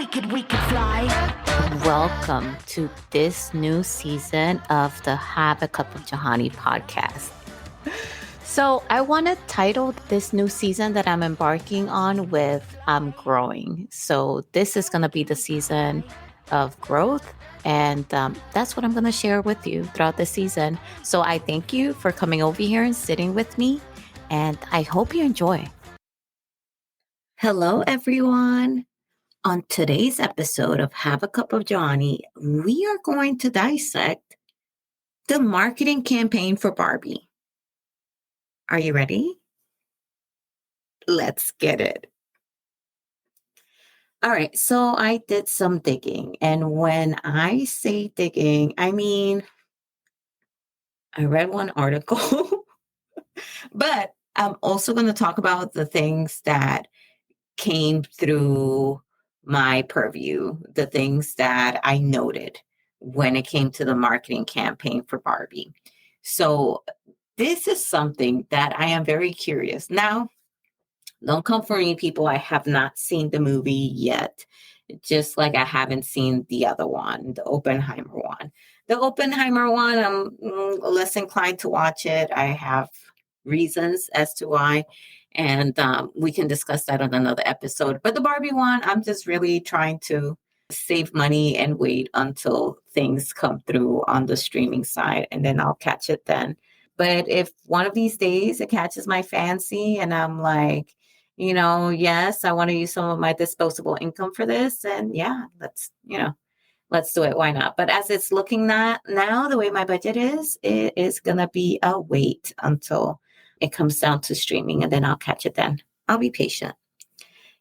we could fly. Welcome to this new season of the Have a Cup of Johanny podcast. So I want to title this new season that I'm embarking on with I'm growing. So this is going to be the season of growth. And that's what I'm going to share with you throughout the season. So I thank you for coming over here and sitting with me. And I hope you enjoy. Hello, everyone. On today's episode of Have a Cup of Johanny, we are going to dissect the marketing campaign for Barbie. Are you ready? Let's get it. All right, so I did some digging. And when I say digging, I mean, I read one article, but I'm also going to talk about the things that came through my purview, the things that I noted when it came to the marketing campaign for Barbie. So this is something that I am very curious. Now, don't come for me, people. I have not seen the movie yet, just like I haven't seen the other one, the Oppenheimer one. The Oppenheimer one, I'm less inclined to watch it. I have reasons as to why, and we can discuss that on another episode. But the Barbie one, I'm just really trying to save money and wait until things come through on the streaming side, and then I'll catch it then. But if one of these days it catches my fancy and I'm like, yes, I want to use some of my disposable income for this, and yeah, let's do it. Why not? But as it's looking now, the way my budget is, it is going to be a wait until it comes down to streaming, and then I'll catch it then. I'll be patient.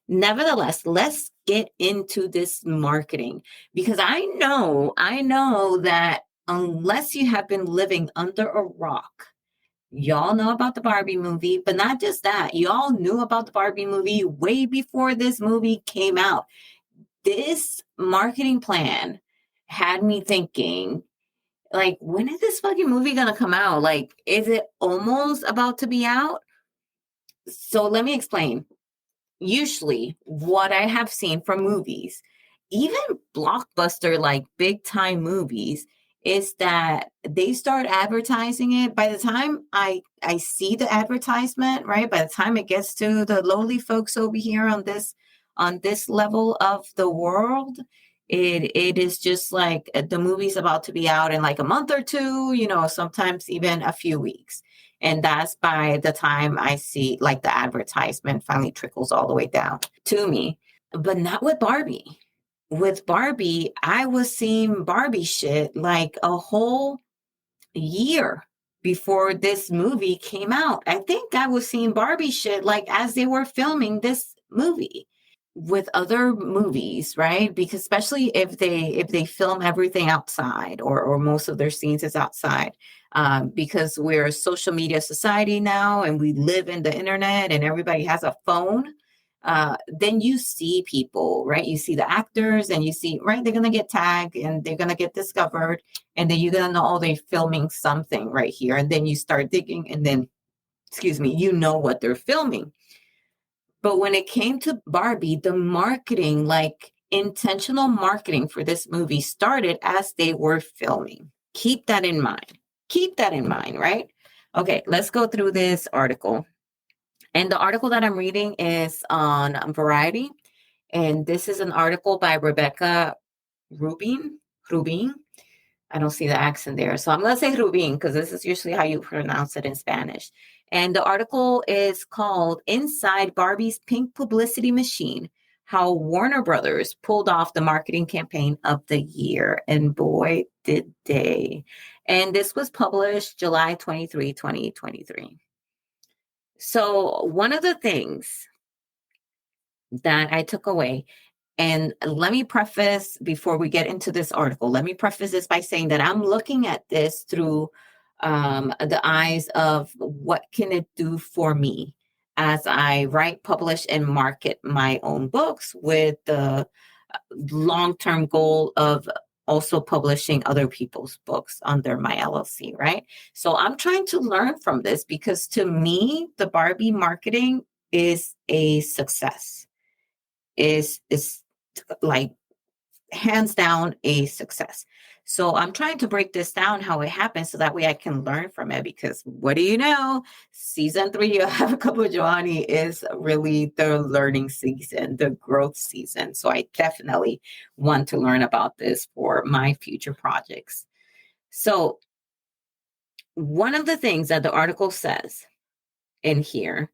Nevertheless, let's get into this marketing, because I know that unless you have been living under a rock, y'all know about the Barbie movie, but not just that. Y'all knew about the Barbie movie way before this movie came out. This marketing plan had me thinking, like, when is this fucking movie gonna come out? Like, is it almost about to be out? So let me explain. Usually, what I have seen from movies, even blockbuster, like big time movies, is that they start advertising it. By the time I see the advertisement, right? By the time it gets to the lowly folks over here on this level of the world, it is just like the movie's about to be out in like a month or two, sometimes even a few weeks. And that's by the time I see like the advertisement finally trickles all the way down to me. But not with Barbie. With Barbie, I was seeing Barbie shit like a whole year before this movie came out. I think I was seeing Barbie shit like as they were filming this movie. With other movies, right? Because especially if they film everything outside, or most of their scenes is outside, because we're a social media society now and we live in the internet and everybody has a phone, then you see people, right? You see the actors and you see, right, they're gonna get tagged and they're gonna get discovered, and then you're gonna know, oh, they're filming something right here, and then you start digging, and then, excuse me, you know what they're filming. But when it came to Barbie, the marketing, like intentional marketing for this movie, started as they were filming. Keep that in mind. Keep that in mind, right? Okay, let's go through this article. And the article that I'm reading is on Variety. And this is an article by Rebecca Rubin. I don't see the accent there. So I'm going to say Rubin because this is usually how you pronounce it in Spanish. And the article is called Inside Barbie's Pink Publicity Machine, How Warner Brothers Pulled Off the Marketing Campaign of the Year. And boy, did they. And this was published July 23, 2023. So one of the things that I took away, and let me preface, before we get into this article, let me preface this by saying that I'm looking at this through the eyes of what can it do for me as I write, publish, and market my own books, with the long-term goal of also publishing other people's books under my LLC, right? So I'm trying to learn from this, because to me, the Barbie marketing is a success. Is like hands down a success. So I'm trying to break this down how it happens so that way I can learn from it, because what do you know? Season 3 of Cup of Johanny is really the learning season, the growth season. So I definitely want to learn about this for my future projects. So one of the things that the article says in here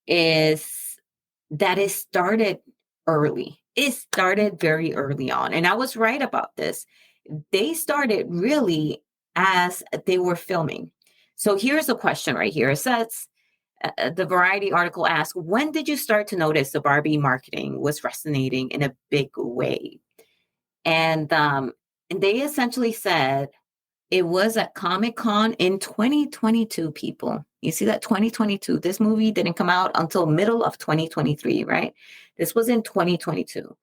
is that it started early. It started very early on. And I was right about this. They started really as they were filming. So here's a question right here. It says, the Variety article asks, when did you start to notice the Barbie marketing was resonating in a big way? And they essentially said it was at Comic-Con in 2022, people. You see that 2022, this movie didn't come out until middle of 2023, right? This was in 2022.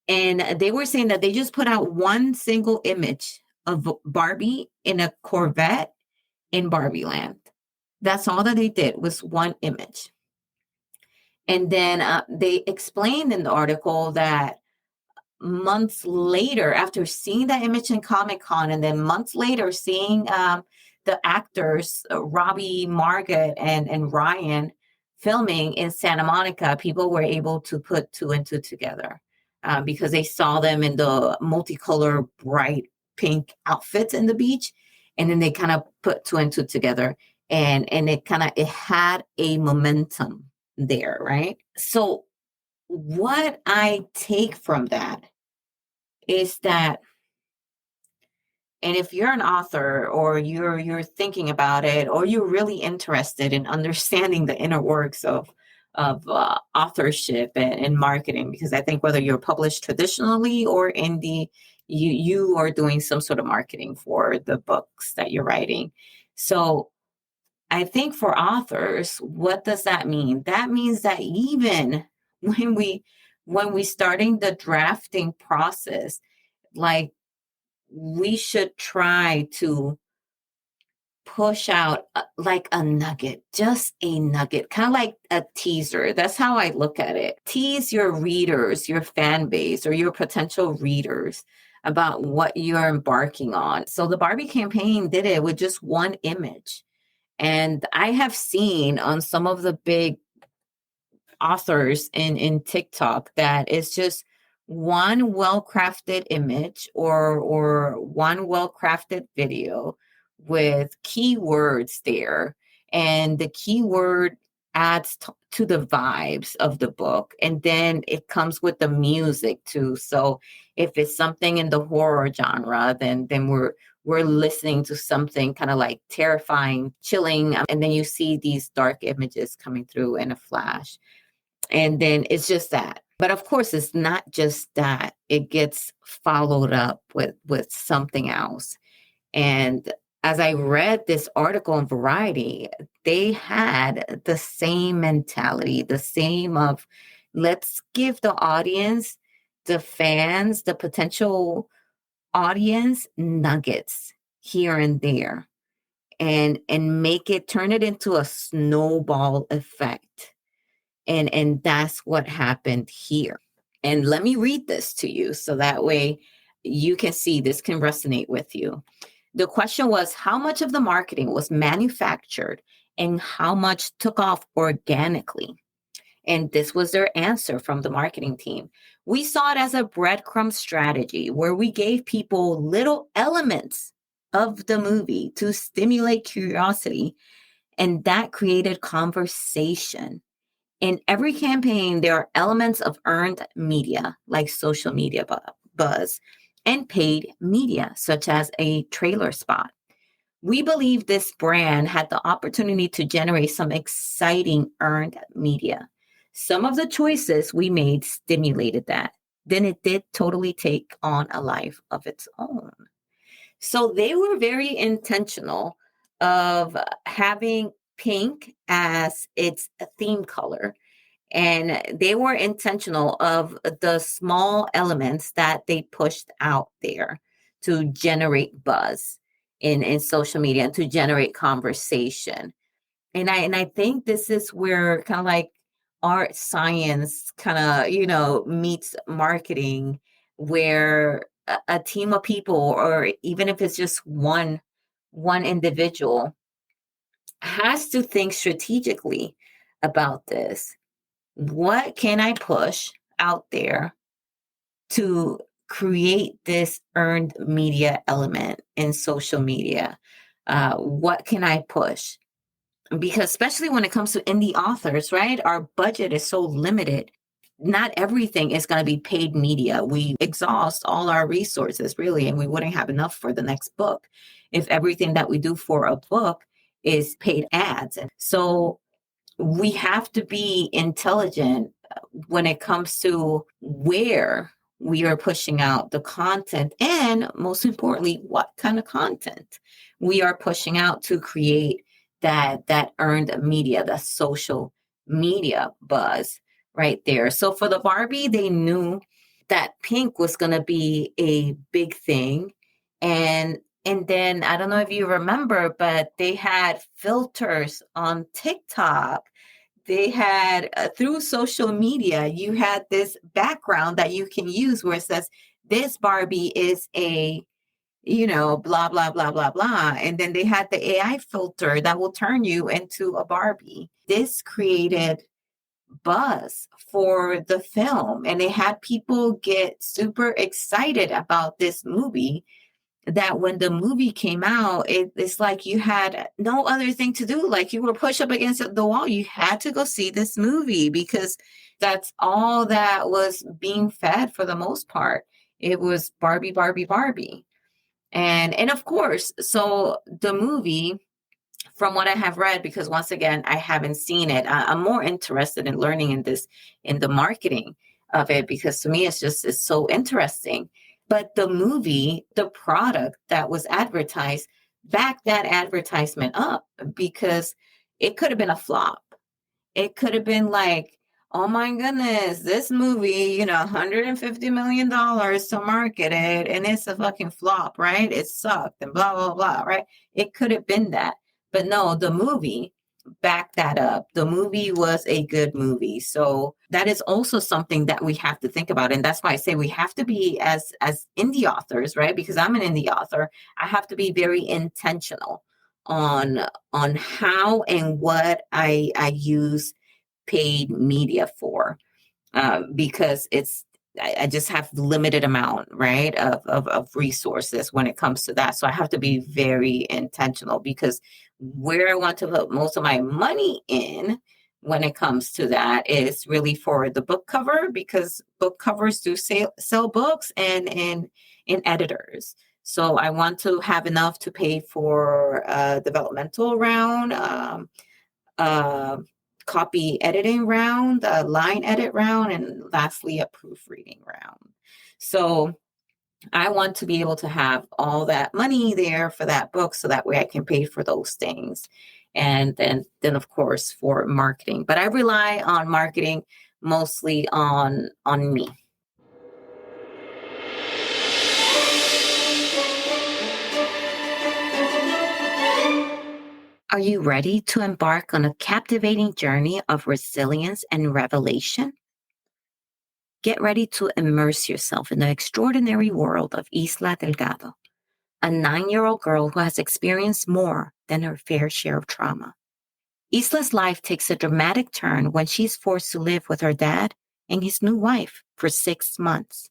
And they were saying that they just put out one single image of Barbie in a Corvette in Barbie Land. That's all that they did, was one image. And then they explained in the article that months later, after seeing that image in Comic-Con, and then months later seeing the actors, Robbie, Margaret, and Ryan filming in Santa Monica, people were able to put two and two together because they saw them in the multicolor, bright pink outfits in the beach. And then they kind of put two and two together. And it had a momentum there, right? So what I take from that is that, and if you're an author or you're thinking about it, or you're really interested in understanding the inner works of authorship and marketing, because I think whether you're published traditionally or indie, you are doing some sort of marketing for the books that you're writing. So I think for authors, what does that mean? That means that even when we starting the drafting process, like, we should try to push out like a nugget, just a nugget, kind of like a teaser. That's how I look at it. Tease your readers, your fan base, or your potential readers about what you're embarking on. So the Barbie campaign did it with just one image. And I have seen on some of the big authors in TikTok that it's just one well-crafted image or one well-crafted video with keywords there, and the keyword adds to the vibes of the book, and then it comes with the music too. So if it's something in the horror genre, then we're listening to something kind of like terrifying, chilling, and then you see these dark images coming through in a flash. And then it's just that. But of course, it's not just that. It gets followed up with something else. And as I read this article in Variety, they had the same mentality, the same of, let's give the audience, the fans, the potential audience nuggets here and there, and turn it into a snowball effect. And that's what happened here. And let me read this to you so that way you can see this can resonate with you. The question was, how much of the marketing was manufactured and how much took off organically? And this was their answer from the marketing team. We saw it as a breadcrumb strategy where we gave people little elements of the movie to stimulate curiosity, and that created conversation. In every campaign, there are elements of earned media, like social media buzz, and paid media, such as a trailer spot. We believe this brand had the opportunity to generate some exciting earned media. Some of the choices we made stimulated that. Then it did totally take on a life of its own. So they were very intentional of having pink as its theme color. And they were intentional of the small elements that they pushed out there to generate buzz in social media and to generate conversation. And I think this is where kind of like art science kind of, meets marketing, where a team of people, or even if it's just one individual, has to think strategically about this. What can I push out there to create this earned media element in social media? What can I push? Because especially when it comes to indie authors, right? Our budget is so limited. Not everything is going to be paid media. We exhaust all our resources, really, and we wouldn't have enough for the next book if everything that we do for a book is paid ads. And so we have to be intelligent when it comes to where we are pushing out the content, and most importantly, what kind of content we are pushing out to create that earned media, the social media buzz right there. So for the Barbie, they knew that pink was going to be a big thing. And then I don't know if you remember, but they had filters on TikTok. They had through social media, you had this background that you can use where it says, this Barbie is a, blah, blah, blah, blah, blah. And then they had the AI filter that will turn you into a Barbie. This created buzz for the film, and they had people get super excited about this movie, that when the movie came out, it's like you had no other thing to do. Like, you were pushed up against the wall. You had to go see this movie because that's all that was being fed for the most part. It was Barbie, Barbie, Barbie. And of course, so the movie, from what I have read, because once again, I haven't seen it, I'm more interested in learning in the marketing of it, because to me, it's so interesting. But the movie, the product that was advertised, backed that advertisement up, because it could have been a flop. It could have been like, oh my goodness, this movie, $150 million to market it, and it's a fucking flop, right? It sucked and blah, blah, blah, right? It could have been that. But no, the movie backed that up. The movie was a good movie. So that is also something that we have to think about. And that's why I say we have to be, as indie authors, right? Because I'm an indie author, I have to be very intentional on how and what I use paid media for, because I just have limited amount, right, of resources when it comes to that. So I have to be very intentional, because where I want to put most of my money in when it comes to that is really for the book cover, because book covers do sell books, and in editors. So I want to have enough to pay for a developmental round, uh, copy editing round, a line edit round, and lastly, a proofreading round. So I want to be able to have all that money there for that book, so that way I can pay for those things. And then of course, for marketing. But I rely on marketing mostly on me. Are you ready to embark on a captivating journey of resilience and revelation? Get ready to immerse yourself in the extraordinary world of Isla Delgado, a 9-year-old girl who has experienced more than her fair share of trauma. Isla's life takes a dramatic turn when she's forced to live with her dad and his new wife for 6 months.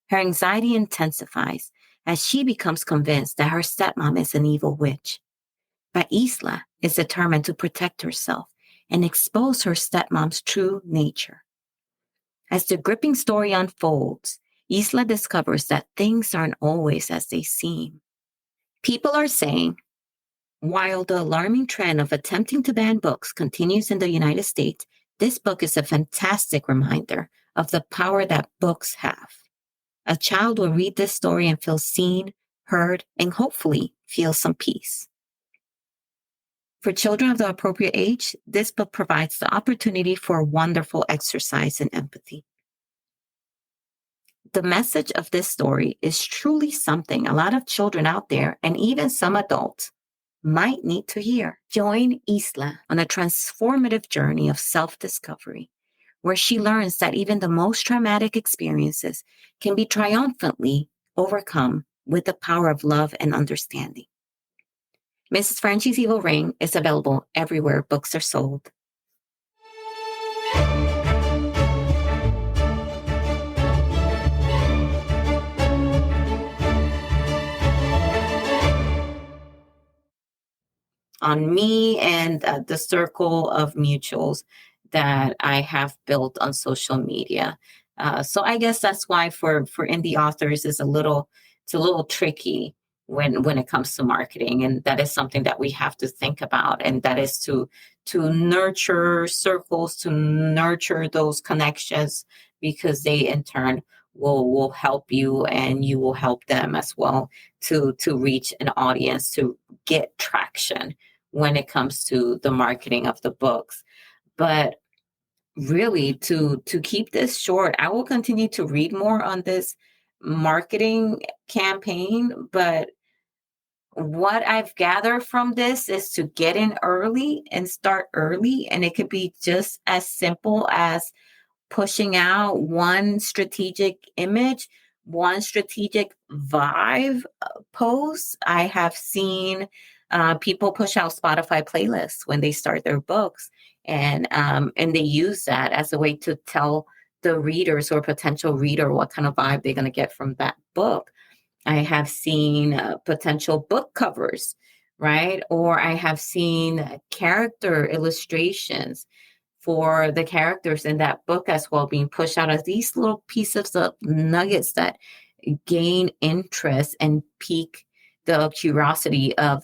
Her anxiety intensifies as she becomes convinced that her stepmom is an evil witch. But Isla is determined to protect herself and expose her stepmom's true nature. As the gripping story unfolds, Isla discovers that things aren't always as they seem. People are saying, while the alarming trend of attempting to ban books continues in the United States, this book is a fantastic reminder of the power that books have. A child will read this story and feel seen, heard, and hopefully feel some peace. For children of the appropriate age, this book provides the opportunity for a wonderful exercise in empathy. The message of this story is truly something a lot of children out there, and even some adults, might need to hear. Join Isla on a transformative journey of self-discovery where she learns that even the most traumatic experiences can be triumphantly overcome with the power of love and understanding. Mrs. Franchi's Evil Ring is available everywhere books are sold. On me and the circle of mutuals that I have built on social media. So I guess that's why for indie authors it's a little tricky when it comes to marketing, and that is something that we have to think about, and that is to nurture circles, to nurture those connections, because they in turn will help you and you will help them as well to reach an audience, to get traction when it comes to the marketing of the books. But really, to keep this short, I will continue to read more on this marketing campaign, but what I've gathered from this is to get in early and start early, and it could be just as simple as pushing out one strategic image, one strategic vibe post. I have seen people push out Spotify playlists when they start their books, and they use that as a way to tell the readers or potential reader what kind of vibe they're going to get from that book. I have seen potential book covers, right? Or I have seen character illustrations for the characters in that book as well, being pushed out as these little pieces of nuggets that gain interest and pique the curiosity of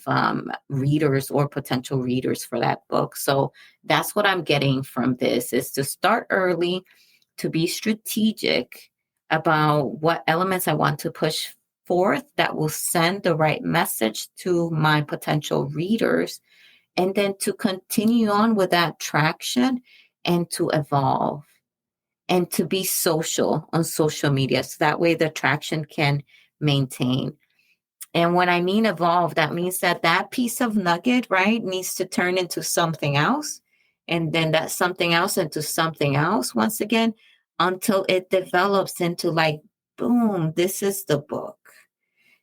readers or potential readers for that book. So that's what I'm getting from this, is to start early, to be strategic about what elements I want to push forth that will send the right message to my potential readers, and then to continue on with that traction and to evolve and to be social on social media. So that way the traction can maintain. And when I mean evolve, that means that that piece of nugget, right, needs to turn into something else. And then that something else into something else once again, until it develops into like, boom, this is the book.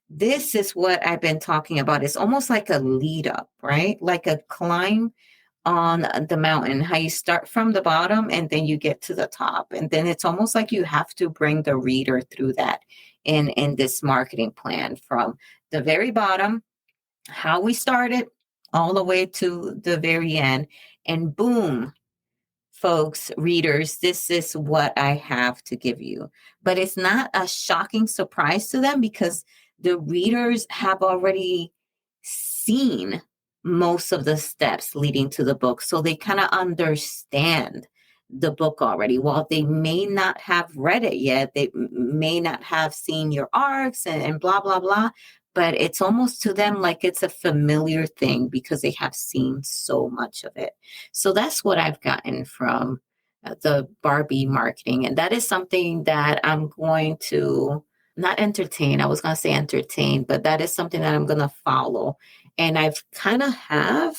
This is what I've been talking about. It's almost like a lead up, right? Like a climb on the mountain, how you start from the bottom and then you get to the top. And then it's almost like you have to bring the reader through that in this marketing plan, from the very bottom, how we started, all the way to the very end. And boom, folks, readers, this is what I have to give you. But it's not a shocking surprise to them, because the readers have already seen most of the steps leading to the book. So they kind of understand the book already. While they may not have read it yet, they may not have seen your arcs and blah, blah, blah. But it's almost to them like it's a familiar thing because they have seen so much of it. So that's what I've gotten from the Barbie marketing. And that is something that I'm going to not entertain. I was going to say entertain, but that is something that I'm going to follow. And I've kind of have,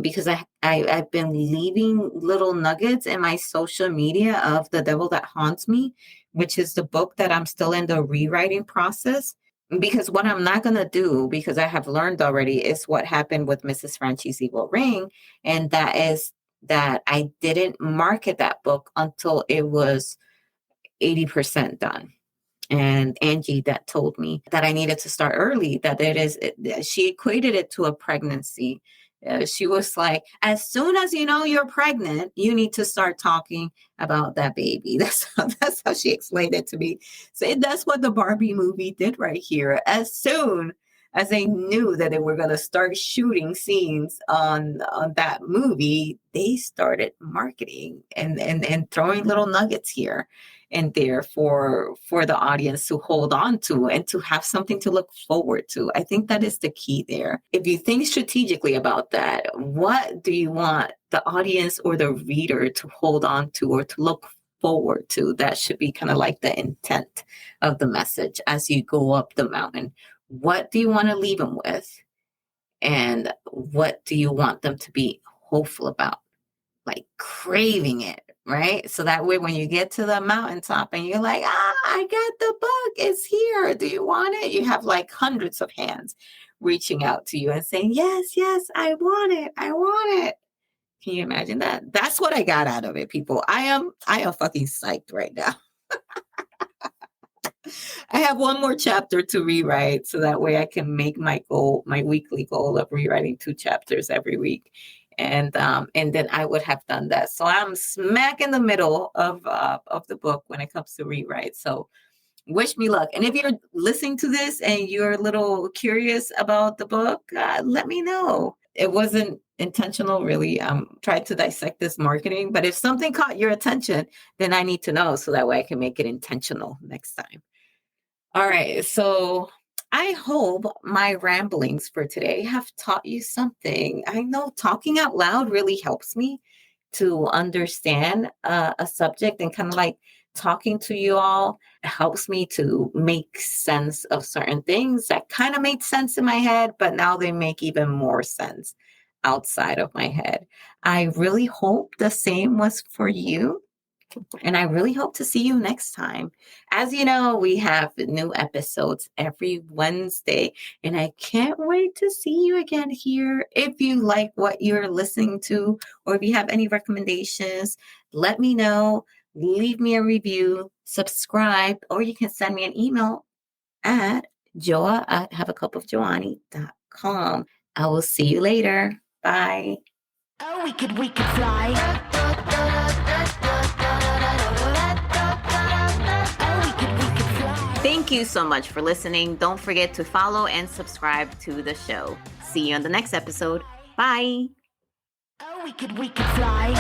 because I've been leaving little nuggets in my social media of The Devil That Haunts Me, which is the book that I'm still in the rewriting process. Because what I'm not going to do, because I have learned already, is what happened with Mrs. Franchi's Evil Ring. And that is that I didn't market that book until it was 80% done. And Angie that told me that I needed to start early, that she equated it to a pregnancy. She was like, as soon as you know you're pregnant, you need to start talking about that baby. That's how she explained it to me. So that's what the Barbie movie did right here. As soon as they knew that they were going to start shooting scenes on that movie, they started marketing and throwing little nuggets here and there for the audience to hold on to and to have something to look forward to. I think that is the key there. If you think strategically about that, what do you want the audience or the reader to hold on to or to look forward to? That should be kind of like the intent of the message as you go up the mountain. What do you want to leave them with? And what do you want them to be hopeful about? Like craving it, right? So that way, when you get to the mountaintop and you're like, I got the book, it's here. Do you want it? You have like hundreds of hands reaching out to you and saying, yes, yes, I want it. I want it. Can you imagine that? That's what I got out of it, people. I am fucking psyched right now. I have one more chapter to rewrite so that way I can make my goal, my weekly goal of rewriting 2 chapters every week. And then I would have done that. So I'm smack in the middle of the book when it comes to rewrite. So wish me luck. And if you're listening to this and you're a little curious about the book, let me know. It wasn't intentional, really. Tried to dissect this marketing, but if something caught your attention, then I need to know so that way I can make it intentional next time. All right. So I hope my ramblings for today have taught you something. I know talking out loud really helps me to understand a subject, and kind of like talking to you all helps me to make sense of certain things that kind of made sense in my head, but now they make even more sense outside of my head. I really hope the same was for you. And I really hope to see you next time. As you know, we have new episodes every Wednesday, and I can't wait to see you again here. If you like what you're listening to, or if you have any recommendations, let me know. Leave me a review, subscribe, or you can send me an email at joa@haveacupofjohanny.com. I will see you later. Bye. Oh, we could fly. Thank you so much for listening. Don't forget to follow and subscribe to the show. See you on the next episode. Bye. Oh, we could fly.